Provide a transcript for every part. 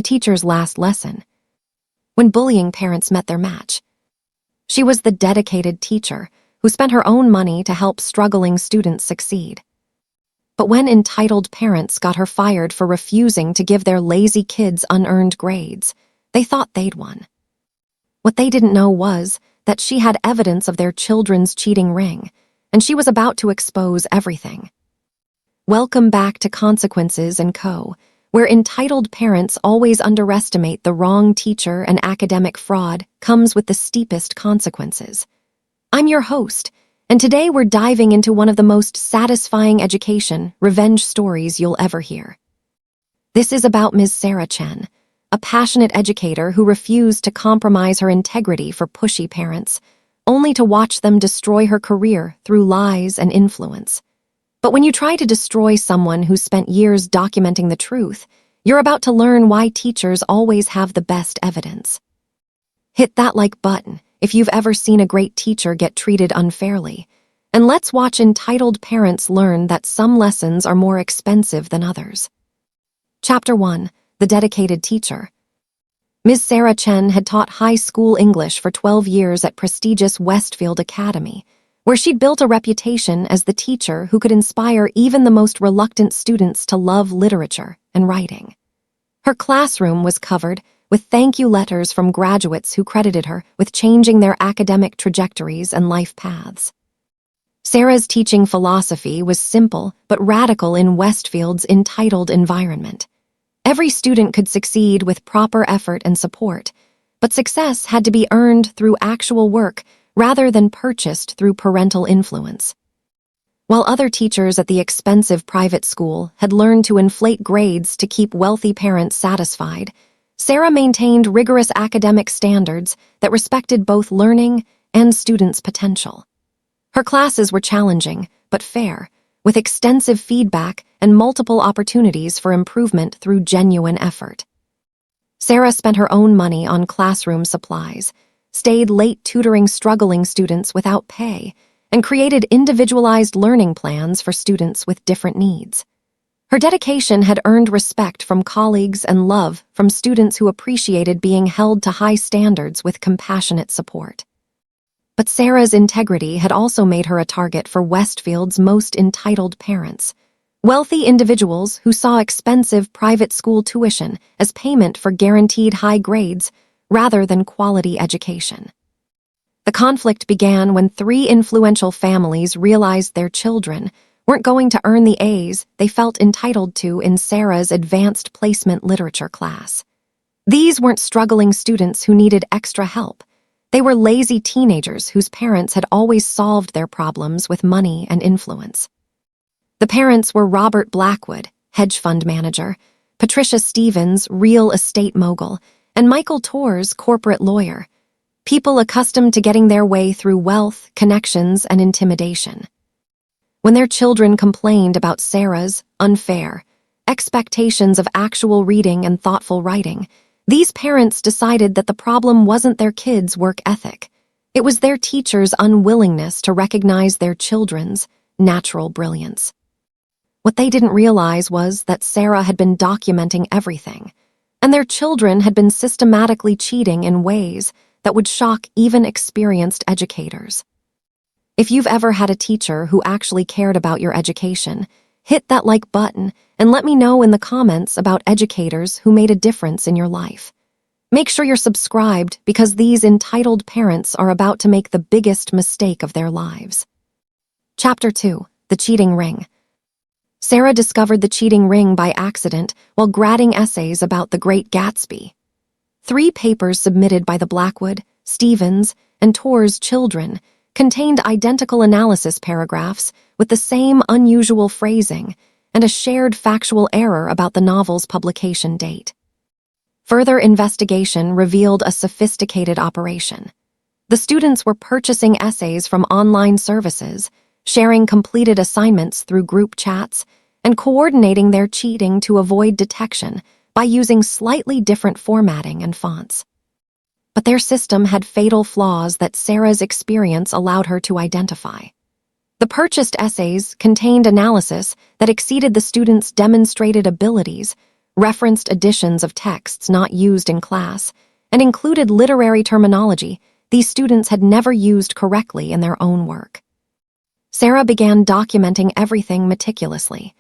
teacher's last lesson, when bullying parents met their match. She was the dedicated teacher who spent her own money to help struggling students succeed. But when entitled parents got her fired for refusing to give their lazy kids unearned grades, they thought they'd won. What they didn't know was that she had evidence of their children's cheating ring, and she was about to expose everything. Welcome back to Consequences & Co., where entitled parents always underestimate the wrong teacher and academic fraud comes with the steepest consequences. I'm your host, and today we're diving into one of the most satisfying education, revenge stories you'll ever hear. This is about Ms. Sarah Chen, a passionate educator who refused to compromise her integrity for pushy parents, only to watch them destroy her career through lies and influence. But when you try to destroy someone who spent years documenting the truth, you're about to learn why teachers always have the best evidence. Hit that like button if you've ever seen a great teacher get treated unfairly, and let's watch entitled parents learn that some lessons are more expensive than others. Chapter 1. The Dedicated Teacher. Ms. Sarah Chen had taught high school English for 12 years at prestigious Westfield Academy, where she'd built a reputation as the teacher who could inspire even the most reluctant students to love literature and writing. Her classroom was covered with thank you letters from graduates who credited her with changing their academic trajectories and life paths. Sarah's teaching philosophy was simple but radical in Westfield's entitled environment. Every student could succeed with proper effort and support, but success had to be earned through actual work rather than purchased through parental influence. While other teachers at the expensive private school had learned to inflate grades to keep wealthy parents satisfied, Sarah maintained rigorous academic standards that respected both learning and students' potential. Her classes were challenging, but fair, with extensive feedback and multiple opportunities for improvement through genuine effort. Sarah spent her own money on classroom supplies, stayed late tutoring struggling students without pay, and created individualized learning plans for students with different needs. Her dedication had earned respect from colleagues and love from students who appreciated being held to high standards with compassionate support. But Sarah's integrity had also made her a target for Westfield's most entitled parents, wealthy individuals who saw expensive private school tuition as payment for guaranteed high grades rather than quality education. The conflict began when three influential families realized their children weren't going to earn the A's they felt entitled to in Sarah's advanced placement literature class. These weren't struggling students who needed extra help. They were lazy teenagers whose parents had always solved their problems with money and influence. The parents were Robert Blackwood, hedge fund manager, Patricia Stevens, real estate mogul, and Michael Torres, corporate lawyer, people accustomed to getting their way through wealth, connections, and intimidation. When their children complained about Sarah's unfair expectations of actual reading and thoughtful writing, these parents decided that the problem wasn't their kids' work ethic. It was their teachers' unwillingness to recognize their children's natural brilliance. What they didn't realize was that Sarah had been documenting everything, and their children had been systematically cheating in ways that would shock even experienced educators. If you've ever had a teacher who actually cared about your education, hit that like button and let me know in the comments about educators who made a difference in your life. Make sure you're subscribed because these entitled parents are about to make the biggest mistake of their lives. Chapter 2. The Cheating Ring. Sarah discovered the cheating ring by accident while grading essays about The Great Gatsby. 3 papers submitted by the Blackwood, Stevens, and Torres children contained identical analysis paragraphs with the same unusual phrasing and a shared factual error about the novel's publication date. Further investigation revealed a sophisticated operation. The students were purchasing essays from online services, sharing completed assignments through group chats, and coordinating their cheating to avoid detection by using slightly different formatting and fonts. But their system had fatal flaws that Sarah's experience allowed her to identify. The purchased essays contained analysis that exceeded the students' demonstrated abilities, referenced editions of texts not used in class, and included literary terminology these students had never used correctly in their own work. Sarah began documenting everything meticulously.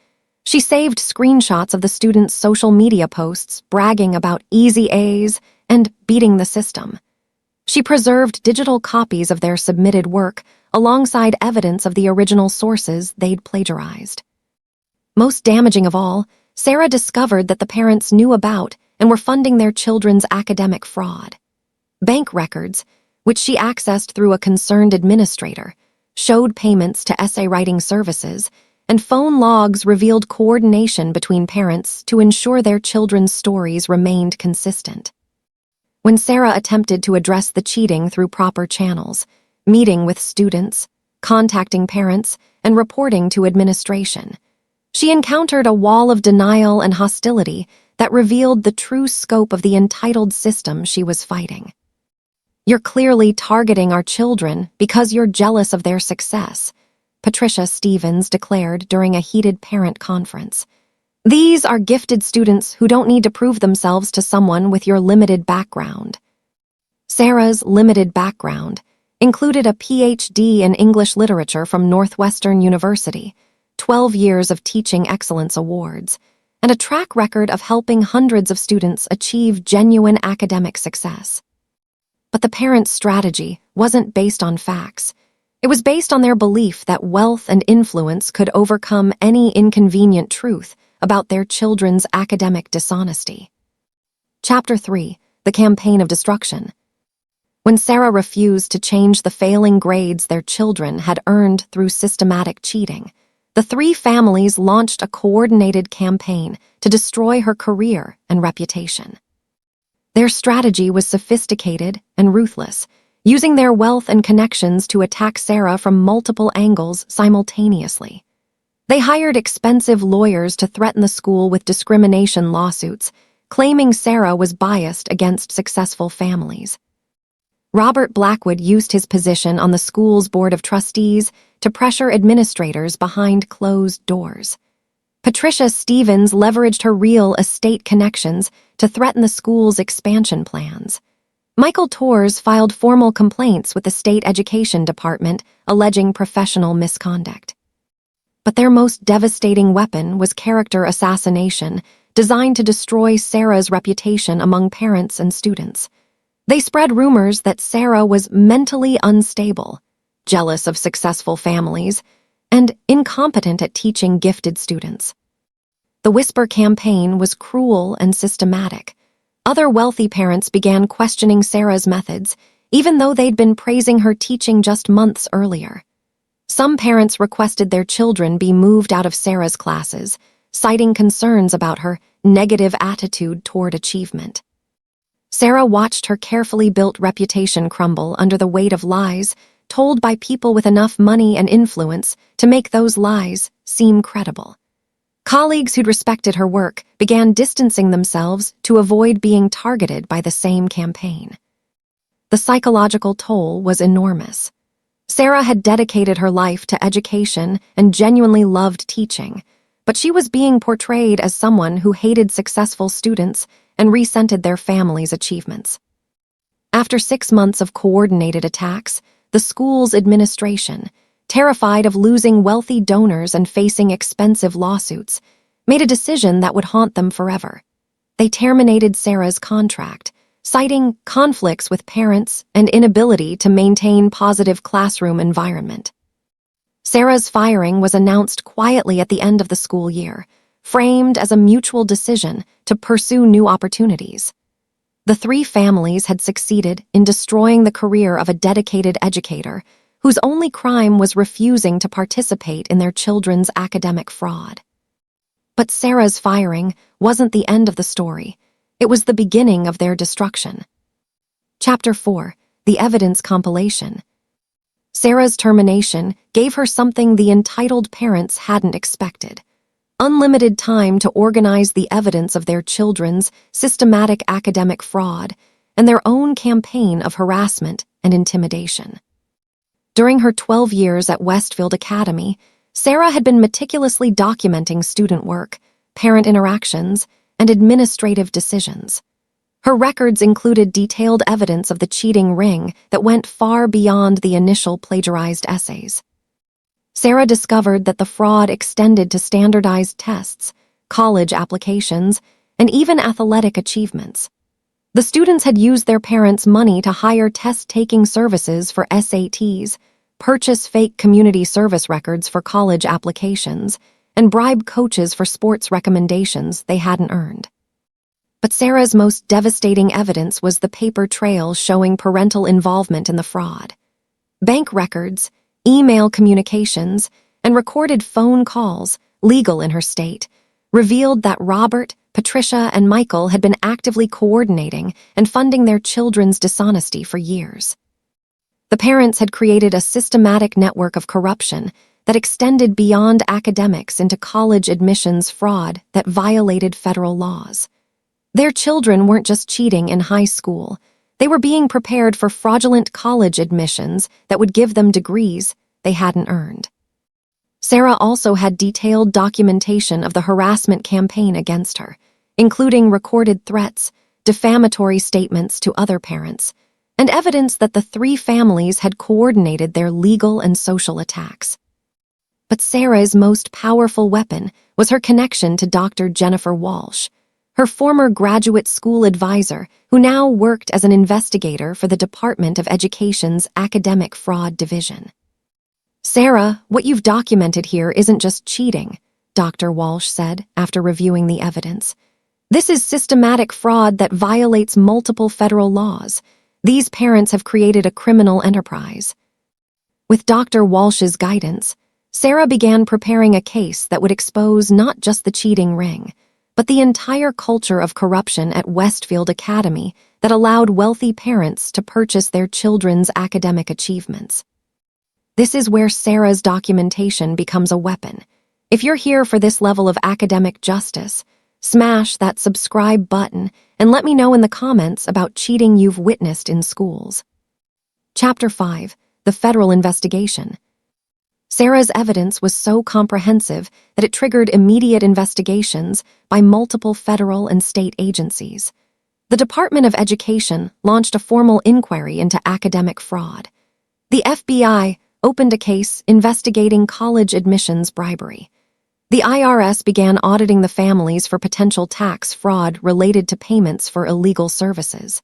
She saved screenshots of the students' social media posts bragging about easy A's and beating the system. She preserved digital copies of their submitted work alongside evidence of the original sources they'd plagiarized. Most damaging of all, Sarah discovered that the parents knew about and were funding their children's academic fraud. Bank records, which she accessed through a concerned administrator, showed payments to essay writing services, and phone logs revealed coordination between parents to ensure their children's stories remained consistent. When Sarah attempted to address the cheating through proper channels, meeting with students, contacting parents, and reporting to administration, she encountered a wall of denial and hostility that revealed the true scope of the entitled system she was fighting. "You're clearly targeting our children because you're jealous of their success," Patricia Stevens declared during a heated parent conference. "These are gifted students who don't need to prove themselves to someone with your limited background." Sarah's limited background included a PhD in English literature from Northwestern University, 12 years of teaching excellence awards, and a track record of helping hundreds of students achieve genuine academic success. But the parents' strategy wasn't based on facts. It was based on their belief that wealth and influence could overcome any inconvenient truth about their children's academic dishonesty. Chapter 3: The Campaign of Destruction. When Sarah refused to change the failing grades their children had earned through systematic cheating, the three families launched a coordinated campaign to destroy her career and reputation. Their strategy was sophisticated and ruthless, using their wealth and connections to attack Sarah from multiple angles simultaneously. They hired expensive lawyers to threaten the school with discrimination lawsuits, claiming Sarah was biased against successful families. Robert Blackwood used his position on the school's board of trustees to pressure administrators behind closed doors. Patricia Stevens leveraged her real estate connections to threaten the school's expansion plans. Michael Torres filed formal complaints with the state education department alleging professional misconduct. But their most devastating weapon was character assassination, designed to destroy Sarah's reputation among parents and students. They spread rumors that Sarah was mentally unstable, jealous of successful families, and incompetent at teaching gifted students. The Whisper campaign was cruel and systematic. Other wealthy parents began questioning Sarah's methods, even though they'd been praising her teaching just months earlier. Some parents requested their children be moved out of Sarah's classes, citing concerns about her negative attitude toward achievement. Sarah watched her carefully built reputation crumble under the weight of lies told by people with enough money and influence to make those lies seem credible. Colleagues who'd respected her work began distancing themselves to avoid being targeted by the same campaign. The psychological toll was enormous. Sarah had dedicated her life to education and genuinely loved teaching, but she was being portrayed as someone who hated successful students and resented their family's achievements. After 6 months of coordinated attacks, the school's administration, terrified of losing wealthy donors and facing expensive lawsuits, made a decision that would haunt them forever. They terminated Sarah's contract, citing conflicts with parents and inability to maintain positive classroom environment. Sarah's firing was announced quietly at the end of the school year, framed as a mutual decision to pursue new opportunities. The three families had succeeded in destroying the career of a dedicated educator whose only crime was refusing to participate in their children's academic fraud. But Sarah's firing wasn't the end of the story. It was the beginning of their destruction. Chapter 4: The Evidence Compilation. Sarah's termination gave her something the entitled parents hadn't expected: unlimited time to organize the evidence of their children's systematic academic fraud and their own campaign of harassment and intimidation. During her 12 years at Westfield Academy, Sarah had been meticulously documenting student work, parent interactions, and administrative decisions. Her records included detailed evidence of the cheating ring that went far beyond the initial plagiarized essays. Sarah discovered that the fraud extended to standardized tests, college applications, and even athletic achievements. The students had used their parents' money to hire test-taking services for SATs, purchase fake community service records for college applications, and bribe coaches for sports recommendations they hadn't earned. But Sarah's most devastating evidence was the paper trail showing parental involvement in the fraud. Bank records, email communications, and recorded phone calls, legal in her state, revealed that Robert, Patricia, and Michael had been actively coordinating and funding their children's dishonesty for years. The parents had created a systematic network of corruption that extended beyond academics into college admissions fraud that violated federal laws. Their children weren't just cheating in high school, they were being prepared for fraudulent college admissions that would give them degrees they hadn't earned. Sarah also had detailed documentation of the harassment campaign against her, including recorded threats, defamatory statements to other parents, and evidence that the three families had coordinated their legal and social attacks. But Sarah's most powerful weapon was her connection to Dr. Jennifer Walsh, her former graduate school advisor who now worked as an investigator for the Department of Education's Academic Fraud Division. "Sarah, what you've documented here isn't just cheating," Dr. Walsh said after reviewing the evidence. "This is systematic fraud that violates multiple federal laws. These parents have created a criminal enterprise." With Dr. Walsh's guidance, Sarah began preparing a case that would expose not just the cheating ring, but the entire culture of corruption at Westfield Academy that allowed wealthy parents to purchase their children's academic achievements. This is where Sarah's documentation becomes a weapon. If you're here for this level of academic justice, smash that subscribe button and let me know in the comments about cheating you've witnessed in schools. Chapter 5: The Federal Investigation. Sarah's evidence was so comprehensive that it triggered immediate investigations by multiple federal and state agencies. The Department of Education launched a formal inquiry into academic fraud. The FBI opened a case investigating college admissions bribery. The IRS began auditing the families for potential tax fraud related to payments for illegal services.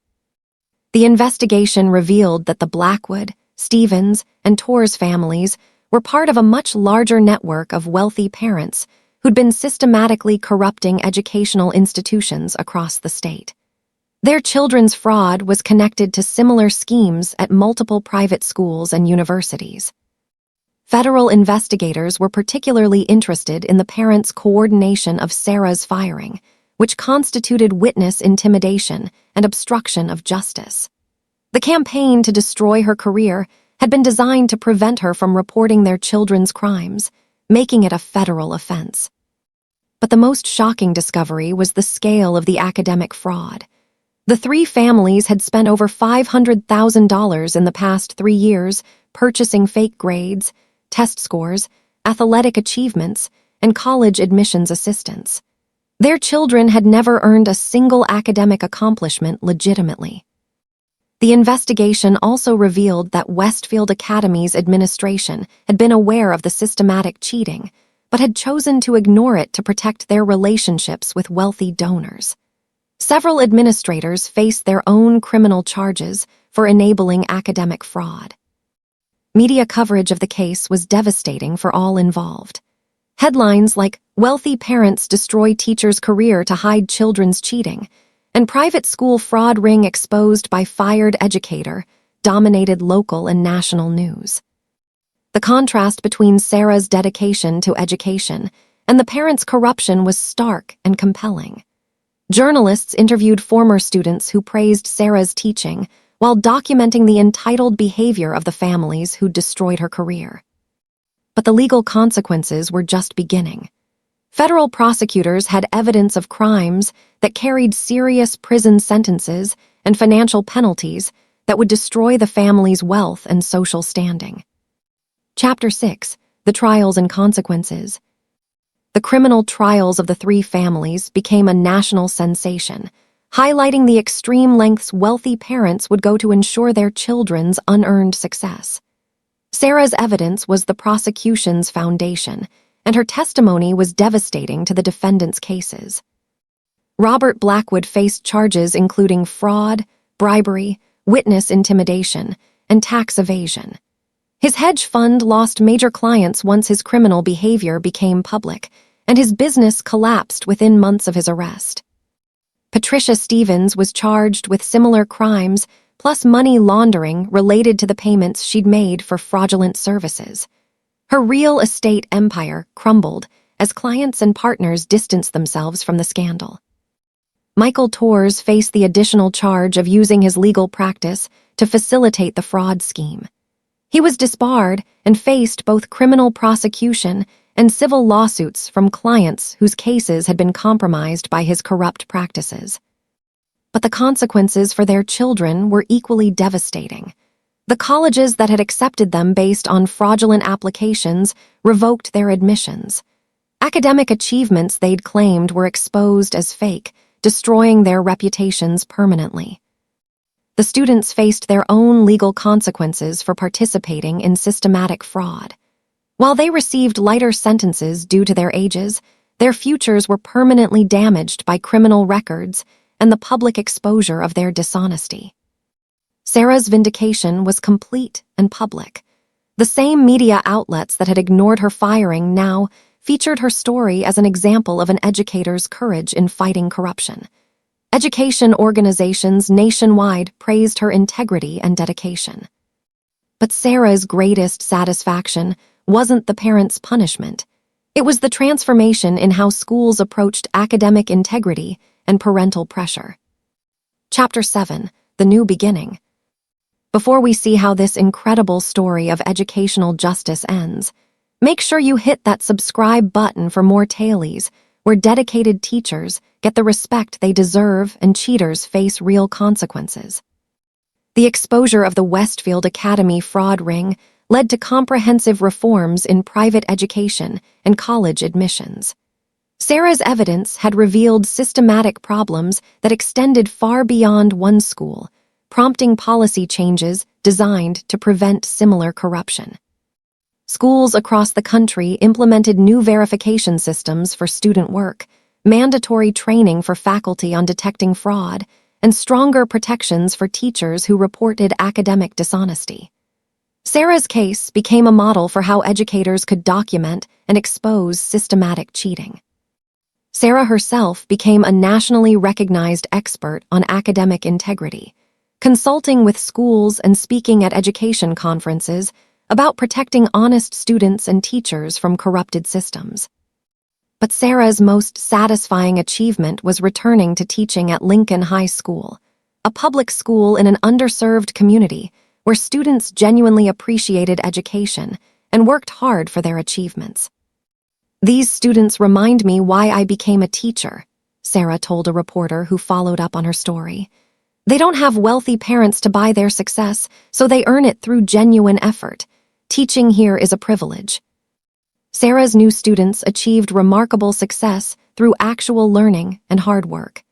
The investigation revealed that the Blackwood, Stevens, and Torres families were part of a much larger network of wealthy parents who'd been systematically corrupting educational institutions across the state. Their children's fraud was connected to similar schemes at multiple private schools and universities. Federal investigators were particularly interested in the parents' coordination of Sarah's firing, which constituted witness intimidation and obstruction of justice. The campaign to destroy her career had been designed to prevent her from reporting their children's crimes, making it a federal offense. But the most shocking discovery was the scale of the academic fraud. The three families had spent over $500,000 in the past 3 years purchasing fake grades, test scores, athletic achievements, and college admissions assistance. Their children had never earned a single academic accomplishment legitimately. The investigation also revealed that Westfield Academy's administration had been aware of the systematic cheating, but had chosen to ignore it to protect their relationships with wealthy donors. Several administrators faced their own criminal charges for enabling academic fraud. Media coverage of the case was devastating for all involved. Headlines like "Wealthy Parents Destroy Teacher's Career to Hide Children's Cheating" and "Private School Fraud Ring Exposed by Fired Educator" dominated local and national news. The contrast between Sarah's dedication to education and the parents' corruption was stark and compelling. Journalists interviewed former students who praised Sarah's teaching while documenting the entitled behavior of the families who destroyed her career. But the legal consequences were just beginning. Federal prosecutors had evidence of crimes that carried serious prison sentences and financial penalties that would destroy the family's wealth and social standing. Chapter 6: The Trials and Consequences. The criminal trials of the three families became a national sensation, highlighting the extreme lengths wealthy parents would go to ensure their children's unearned success. Sarah's evidence was the prosecution's foundation, and her testimony was devastating to the defendants' cases. Robert Blackwood faced charges including fraud, bribery, witness intimidation, and tax evasion. His hedge fund lost major clients once his criminal behavior became public, and his business collapsed within months of his arrest. Patricia Stevens was charged with similar crimes, plus money laundering related to the payments she'd made for fraudulent services. Her real estate empire crumbled as clients and partners distanced themselves from the scandal. Michael Torres faced the additional charge of using his legal practice to facilitate the fraud scheme. He was disbarred and faced both criminal prosecution and civil lawsuits from clients whose cases had been compromised by his corrupt practices. But the consequences for their children were equally devastating. The colleges that had accepted them based on fraudulent applications revoked their admissions. Academic achievements they'd claimed were exposed as fake, destroying their reputations permanently. The students faced their own legal consequences for participating in systematic fraud. While they received lighter sentences due to their ages, their futures were permanently damaged by criminal records and the public exposure of their dishonesty. Sarah's vindication was complete and public. The same media outlets that had ignored her firing now featured her story as an example of an educator's courage in fighting corruption. Education organizations nationwide praised her integrity and dedication. But Sarah's greatest satisfaction wasn't the parents' punishment. It was the transformation in how schools approached academic integrity and parental pressure. Chapter 7: The New Beginning. Before we see how this incredible story of educational justice ends, make sure you hit that subscribe button for more tailies, where dedicated teachers get the respect they deserve and cheaters face real consequences. The exposure of the Westfield Academy fraud ring led to comprehensive reforms in private education and college admissions. Sarah's evidence had revealed systematic problems that extended far beyond one school, prompting policy changes designed to prevent similar corruption. Schools across the country implemented new verification systems for student work, mandatory training for faculty on detecting fraud, and stronger protections for teachers who reported academic dishonesty. Sarah's case became a model for how educators could document and expose systematic cheating. Sarah herself became a nationally recognized expert on academic integrity, consulting with schools and speaking at education conferences about protecting honest students and teachers from corrupted systems. But Sarah's most satisfying achievement was returning to teaching at Lincoln High School, a public school in an underserved community where students genuinely appreciated education and worked hard for their achievements. "These students remind me why I became a teacher," Sarah told a reporter who followed up on her story. "They don't have wealthy parents to buy their success, so they earn it through genuine effort. Teaching here is a privilege." Sarah's new students achieved remarkable success through actual learning and hard work.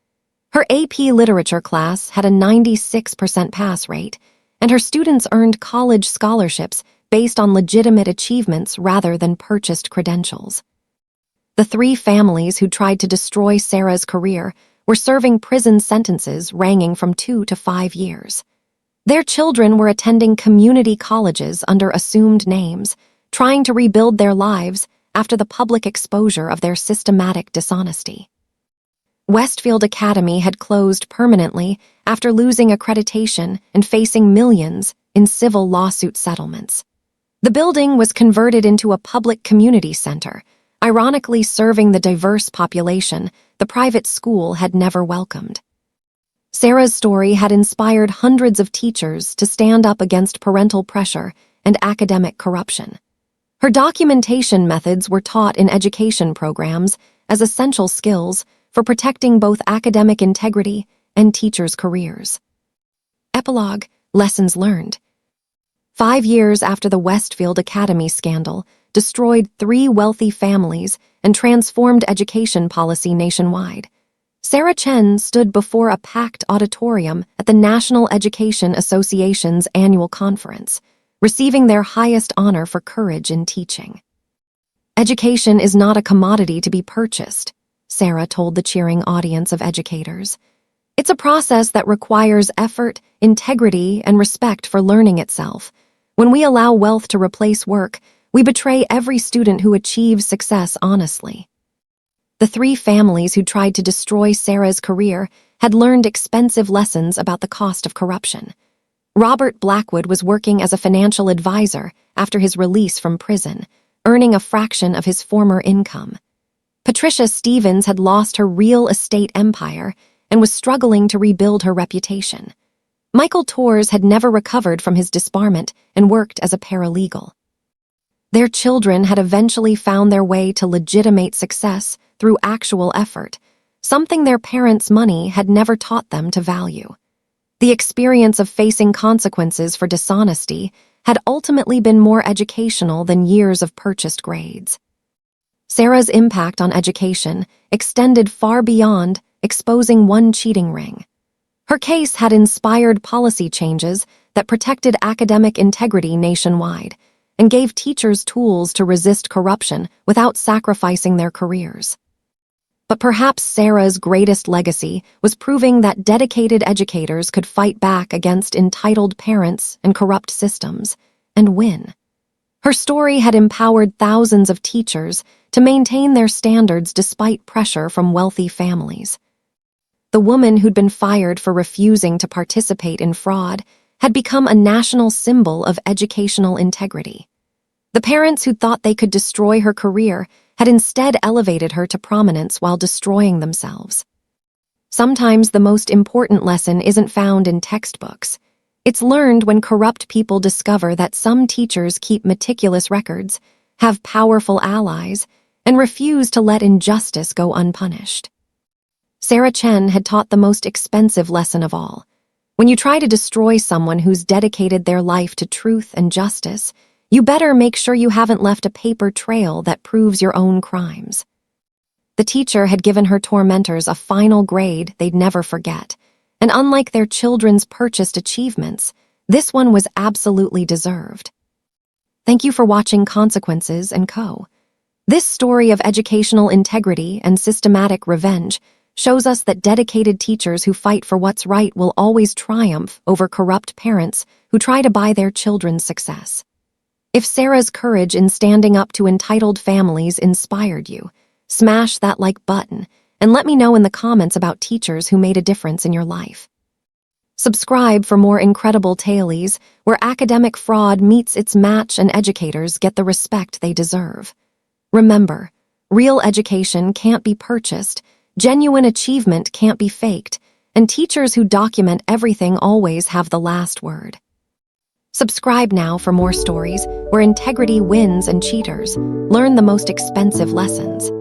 Her AP Literature class had a 96% pass rate, and her students earned college scholarships based on legitimate achievements rather than purchased credentials. The three families who tried to destroy Sarah's career were serving prison sentences ranging from 2 to 5 years. Their children were attending community colleges under assumed names, trying to rebuild their lives after the public exposure of their systematic dishonesty. Westfield Academy had closed permanently after losing accreditation and facing millions in civil lawsuit settlements. The building was converted into a public community center, ironically serving the diverse population the private school had never welcomed. Sarah's story had inspired hundreds of teachers to stand up against parental pressure and academic corruption. Her documentation methods were taught in education programs as essential skills for protecting both academic integrity and teachers' careers. Epilogue: Lessons learned. 5 years after the Westfield Academy scandal, destroyed 3 wealthy families and transformed education policy nationwide. Sarah Chen stood before a packed auditorium at the National Education Association's annual conference, receiving their highest honor for courage in teaching. "Education is not a commodity to be purchased," Sarah told the cheering audience of educators. "It's a process that requires effort, integrity, and respect for learning itself. When we allow wealth to replace work, we betray every student who achieves success honestly." The 3 families who tried to destroy Sarah's career had learned expensive lessons about the cost of corruption. Robert Blackwood was working as a financial advisor after his release from prison, earning a fraction of his former income. Patricia Stevens had lost her real estate empire and was struggling to rebuild her reputation. Michael Torres had never recovered from his disbarment and worked as a paralegal. Their children had eventually found their way to legitimate success through actual effort, something their parents' money had never taught them to value. The experience of facing consequences for dishonesty had ultimately been more educational than years of purchased grades. Sarah's impact on education extended far beyond exposing one cheating ring. Her case had inspired policy changes that protected academic integrity nationwide and gave teachers tools to resist corruption without sacrificing their careers. But perhaps Sarah's greatest legacy was proving that dedicated educators could fight back against entitled parents and corrupt systems, and win. Her story had empowered thousands of teachers to maintain their standards despite pressure from wealthy families. The woman who'd been fired for refusing to participate in fraud had become a national symbol of educational integrity. The parents who thought they could destroy her career had instead elevated her to prominence while destroying themselves. Sometimes the most important lesson isn't found in textbooks. It's learned when corrupt people discover that some teachers keep meticulous records, have powerful allies, and refuse to let injustice go unpunished. Sarah Chen had taught the most expensive lesson of all. When you try to destroy someone who's dedicated their life to truth and justice, you better make sure you haven't left a paper trail that proves your own crimes. The teacher had given her tormentors a final grade they'd never forget, and unlike their children's purchased achievements, this one was absolutely deserved. Thank you for watching Consequences & Co. This story of educational integrity and systematic revenge shows us that dedicated teachers who fight for what's right will always triumph over corrupt parents who try to buy their children's success. If Sarah's courage in standing up to entitled families inspired you, smash that like button and let me know in the comments about teachers who made a difference in your life. Subscribe for more incredible tales where academic fraud meets its match and educators get the respect they deserve. Remember, real education can't be purchased, genuine achievement can't be faked, and teachers who document everything always have the last word. Subscribe now for more stories where integrity wins and cheaters learn the most expensive lessons.